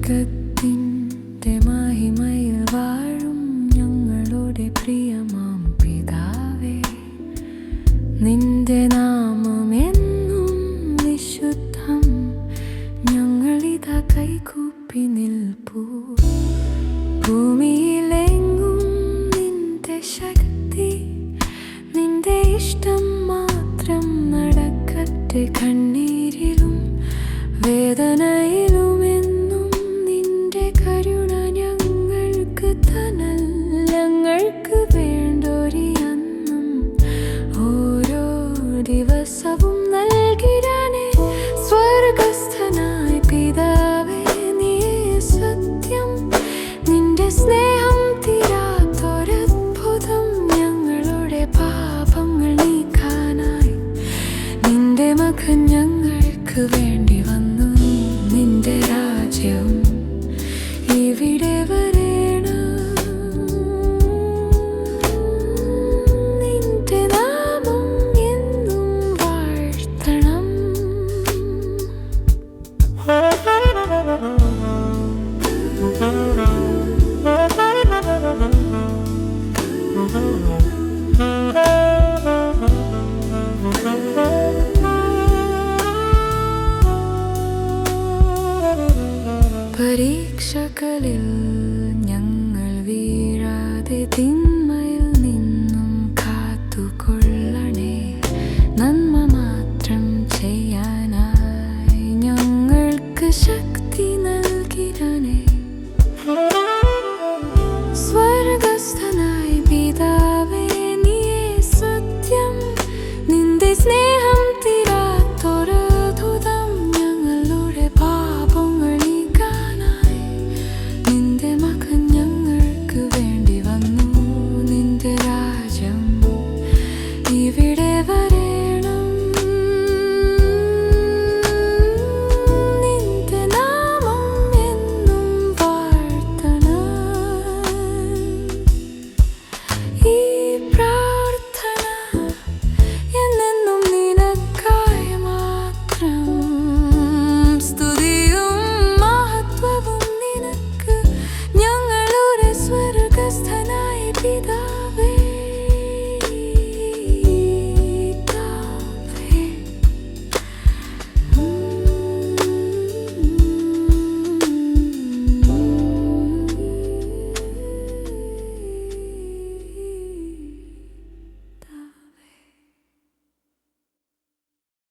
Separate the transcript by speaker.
Speaker 1: സ്വർഗത്തിൻ്റെ മഹിമയിൽ വാഴും ഞങ്ങളുടെ പ്രിയമാം പിതാവേ, നിന്റെ നാമം എന്നും വിശുദ്ധം. ഞങ്ങളിതാ കൈകൂപ്പി നിൽപ്പൂ. ഭൂമിയിലെങ്ങും നിന്റെ ശക്തി, നിന്റെ ഇഷ്ടം മാത്രം നടക്കട്ടെ. കണ്ണീരിലും വേദനയിലും എന്നും നിന്റെ കരുണ ഞങ്ങൾക്ക് തണൽ. ഞങ്ങൾക്ക് വേണ്ടൊരു അന്നം ഓരോ ദിവസവും നൽകിടണേ. സ്വർഗസ്ഥനായ പിതാവേ, നീയേ സത്യം. നിന്റെ സ്നേഹം തീരാത്തൊരത്ഭുതം. ഞങ്ങളുടെ പാപങ്ങൾ നീക്കാനായി നിന്റെ മകൻ ഞങ്ങൾക്ക് വേണ്ടി വന്നു. നിന്റെ രാജ്യം ഇവിടെ വരേണം. നിന്റെ നാമം എന്നും വാഴ്ത്തണം. പരീക്ഷകളിൽ ഞങ്ങൾ വീഴാതെ